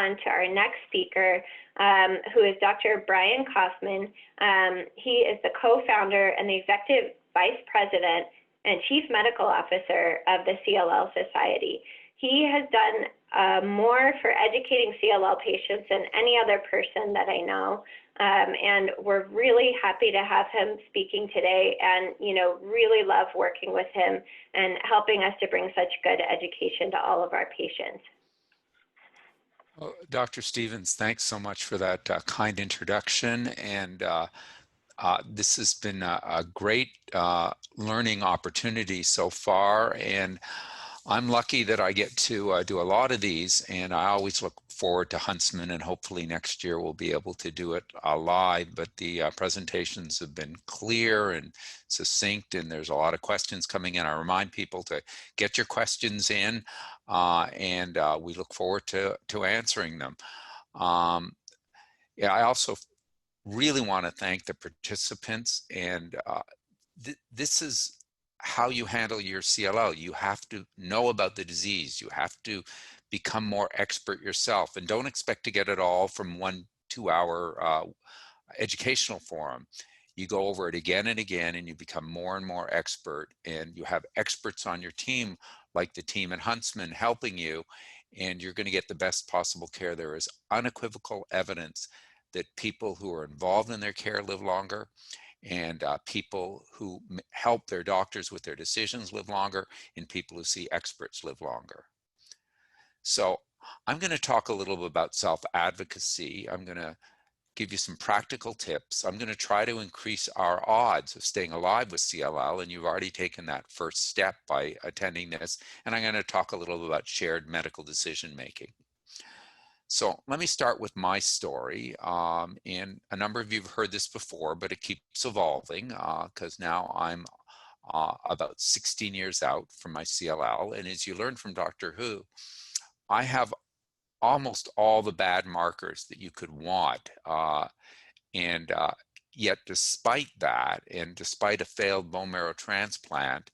on to our next speaker, who is Dr. Brian Koffman. He is the co-founder and the executive vice president and chief medical officer of the CLL Society. He has done more for educating CLL patients than any other person that I know. And we're really happy to have him speaking today, and really love working with him and helping us to bring such good education to all of our patients. Well, Dr. Stevens, thanks so much for that kind introduction. And this has been a great learning opportunity so far. And I'm lucky that I get to do a lot of these, and I always look forward to Huntsman, and hopefully next year we'll be able to do it live. But the presentations have been clear and succinct, and there's a lot of questions coming in. I remind people to get your questions in, and we look forward to answering them. Yeah, I also really want to thank the participants, and this is how you handle your CLL. You have to know about the disease. You have to become more expert yourself, and don't expect to get it all from 1 2-hour educational forum. You go over it again and again, and you become more and more expert, and you have experts on your team, like the team at Huntsman, helping you, and you're going to get the best possible care. There is unequivocal evidence that people who are involved in their care live longer, and people who help their doctors with their decisions live longer, and people who see experts live longer. So I'm going to talk a little bit about self-advocacy. I'm going to give you some practical tips. I'm going to try to increase our odds of staying alive with CLL, and you've already taken that first step by attending this. And I'm going to talk a little bit about shared medical decision making. So let me start with my story, and a number of you have heard this before, but it keeps evolving because now I'm about 16 years out from my CLL, and as you learned from Dr. Who, I have almost all the bad markers that you could want, and yet despite that, and despite a failed bone marrow transplant,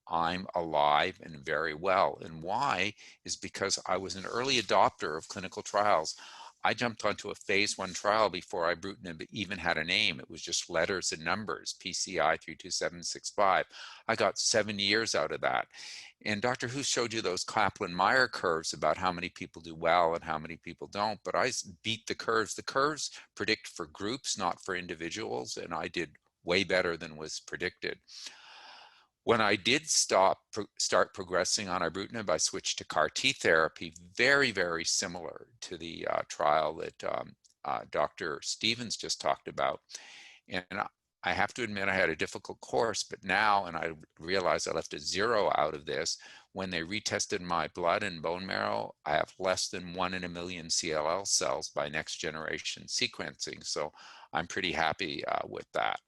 I'm alive and very well. And why is because I was an early adopter of clinical trials. I jumped onto a phase 1 trial before ibrutinib even had a name. It was just letters and numbers, PCI 32765. I got 7 years out of that. And Dr. Who showed you those Kaplan-Meier curves about how many people do well and how many people don't, but I beat the curves. The curves predict for groups, not for individuals, and I did way better than was predicted. When I did start progressing on ibrutinib, I switched to CAR T therapy, very, very similar to the trial that Dr. Stevens just talked about. And I have to admit I had a difficult course, but now, and I realized I left a 0 out of this, when they retested my blood and bone marrow, I have less than 1 in a million CLL cells by next generation sequencing. So I'm pretty happy with that.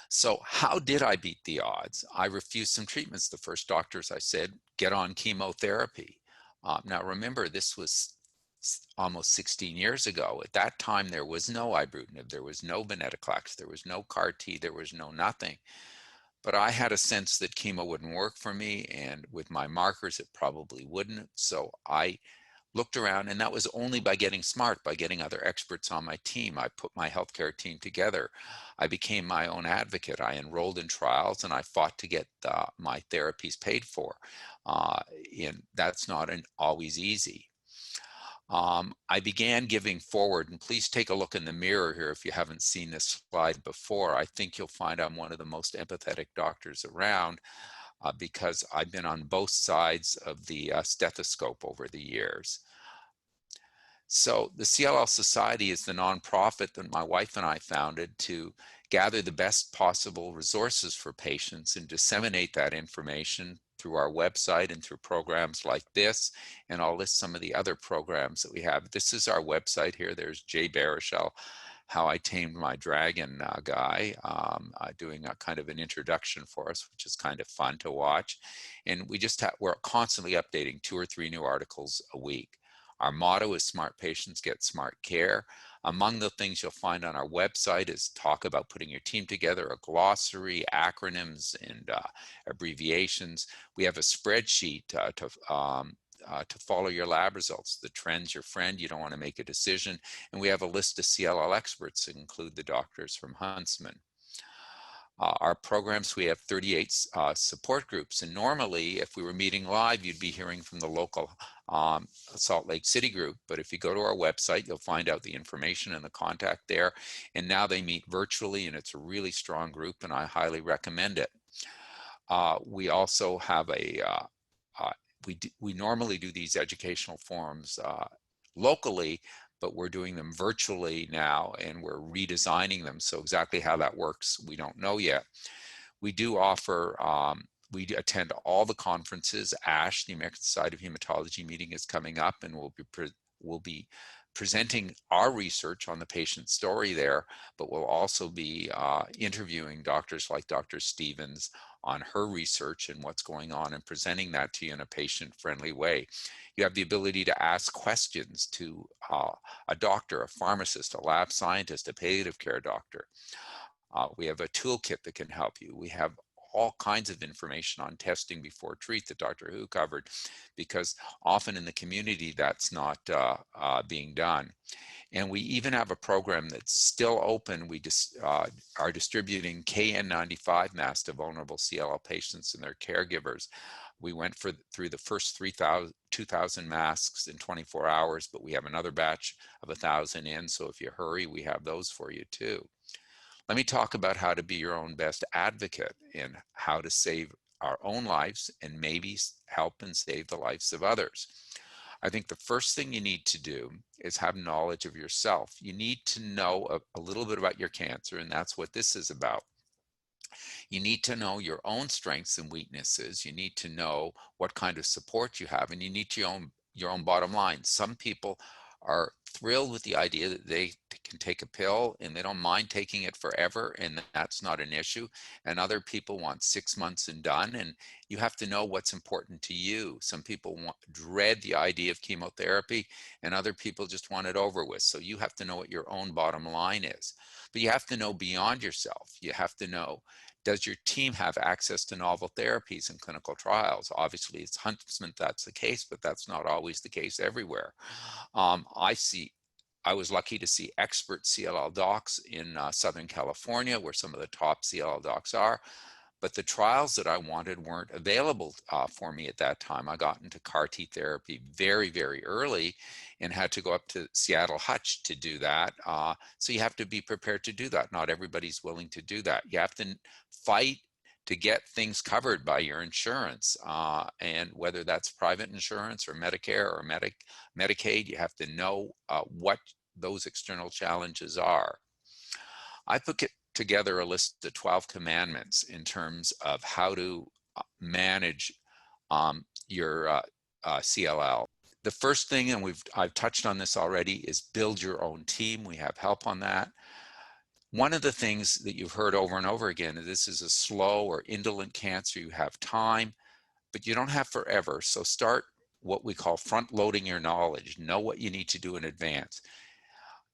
So how did I beat the odds? I refused some treatments. The first doctors I said, get on chemotherapy. Now remember, this was almost 16 years ago. At that time, there was no ibrutinib, there was no venetoclax, there was no CAR T, there was no nothing. But I had a sense that chemo wouldn't work for me, and with my markers, it probably wouldn't. So I looked around, and that was only by getting smart, by getting other experts on my team. I put my healthcare team together. I became my own advocate. I enrolled in trials, and I fought to get my therapies paid for. And that's not always easy. I began giving forward, and please take a look in the mirror here if you haven't seen this slide before. I think you'll find I'm one of the most empathetic doctors around, because I've been on both sides of the stethoscope over the years. So the CLL Society is the nonprofit that my wife and I founded to gather the best possible resources for patients and disseminate that information through our website and through programs like this. And I'll list some of the other programs that we have. This is our website here. There's Jay Baruchel, How I Tamed My Dragon guy, doing a kind of an introduction for us, which is kind of fun to watch. And we're constantly updating 2 or 3 new articles a week. Our motto is smart patients get smart care. Among the things you'll find on our website is talk about putting your team together, a glossary, acronyms, and abbreviations. We have a spreadsheet to follow your lab results. The trend's your friend. You don't want to make a decision. And we have a list of CLL experts that include the doctors from Huntsman. Our programs, we have 38 support groups. And normally, if we were meeting live, you'd be hearing from the local Salt Lake City group. But if you go to our website, you'll find out the information and the contact there. And now they meet virtually, and it's a really strong group, and I highly recommend it. We also have we normally do these educational forums locally, but we're doing them virtually now, and we're redesigning them. So exactly how that works, we don't know yet. We do offer, we attend all the conferences. ASH, the American Society of Hematology meeting, is coming up, and we'll be presenting our research on the patient story there, but we'll also be interviewing doctors like Dr. Stevens on her research and what's going on, and presenting that to you in a patient-friendly way. You have the ability to ask questions to a doctor, a pharmacist, a lab scientist, a palliative care doctor. We have a toolkit that can help you. We have all kinds of information on testing before treat that Dr. Hu covered, because often in the community that's not being done. And we even have a program that's still open. We are distributing KN95 masks to vulnerable CLL patients and their caregivers. We went through the first 2,000 masks in 24 hours, but we have another batch of 1,000 in. So if you hurry, we have those for you too. Let me talk about how to be your own best advocate and how to save our own lives and maybe help and save the lives of others. I think the first thing you need to do is have knowledge of yourself. You need to know a little bit about your cancer, and that's what this is about. You need to know your own strengths and weaknesses. You need to know what kind of support you have, and you need your own bottom line. Some people are thrilled with the idea that they can take a pill and they don't mind taking it forever, and that's not an issue. And other people want 6 months and done, and you have to know what's important to you. Some people dread the idea of chemotherapy, and other people just want it over with. So you have to know what your own bottom line is. But you have to know beyond yourself. You have to know, does your team have access to novel therapies and clinical trials? Obviously, it's Huntsman that's the case, but that's not always the case everywhere. I was lucky to see expert CLL docs in Southern California, where some of the top CLL docs are, but the trials that I wanted weren't available for me at that time. I got into CAR T therapy very, very early and had to go up to Seattle Hutch to do that. So you have to be prepared to do that. Not everybody's willing to do that. You have to fight to get things covered by your insurance, and whether that's private insurance or Medicare or Medicaid, you have to know what those external challenges are. I put together a list of 12 commandments in terms of how to manage your CLL. The first thing, and I've touched on this already, is build your own team. We have help on that. One of the things that you've heard over and over again, this is a slow or indolent cancer. You have time, but you don't have forever. So start what we call front loading your knowledge. Know what you need to do in advance.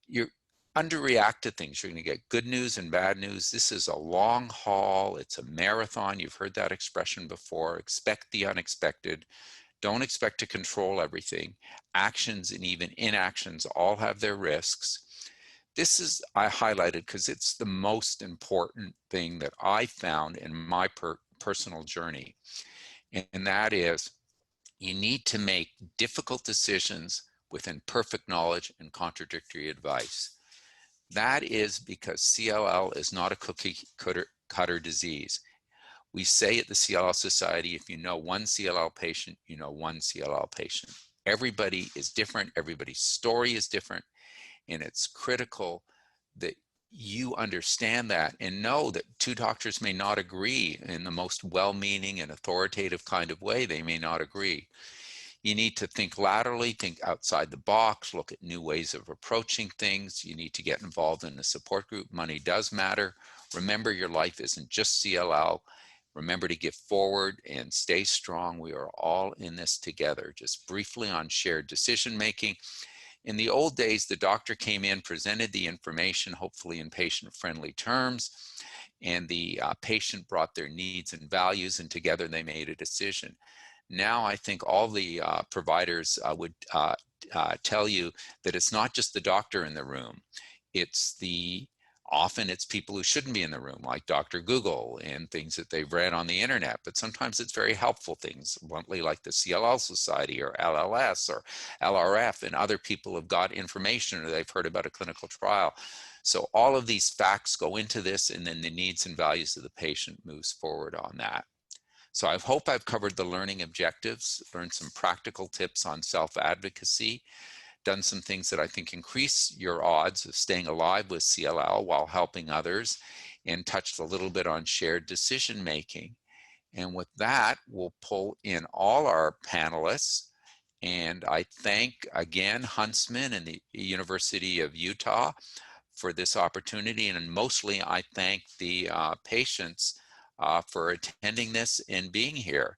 You're underreact to things. You're going to get good news and bad news. This is a long haul. It's a marathon. You've heard that expression before. Expect the unexpected. Don't expect to control everything. Actions and even inactions all have their risks. This is, I highlighted because it's the most important thing that I found in my personal journey. And that is, you need to make difficult decisions with imperfect knowledge and contradictory advice. That is because CLL is not a cookie cutter disease. We say at the CLL Society, if you know one CLL patient, you know one CLL patient. Everybody is different. Everybody's story is different. And it's critical that you understand that and know that two doctors may not agree in the most well-meaning and authoritative kind of way. They may not agree. You need to think laterally, think outside the box, look at new ways of approaching things. You need to get involved in a support group. Money does matter. Remember, your life isn't just CLL. Remember to give forward and stay strong. We are all in this together. Just briefly on shared decision making. In the old days, the doctor came in, presented the information, hopefully in patient-friendly terms, and the patient brought their needs and values, and together they made a decision. now I think all the providers would tell you that it's not just the doctor in the room. Often it's people who shouldn't be in the room, like Dr. Google and things that they've read on the internet, but sometimes it's very helpful things, bluntly, like the CLL Society or LLS or LRF, and other people have got information or they've heard about a clinical trial. So all of these facts go into this, and then the needs and values of the patient moves forward on that. So I hope I've covered the learning objectives, learned some practical tips on self-advocacy, done some things that I think increase your odds of staying alive with CLL while helping others, and touched a little bit on shared decision making. And with that, we'll pull in all our panelists. And I thank again Huntsman and the University of Utah for this opportunity. And mostly I thank the patients for attending this and being here.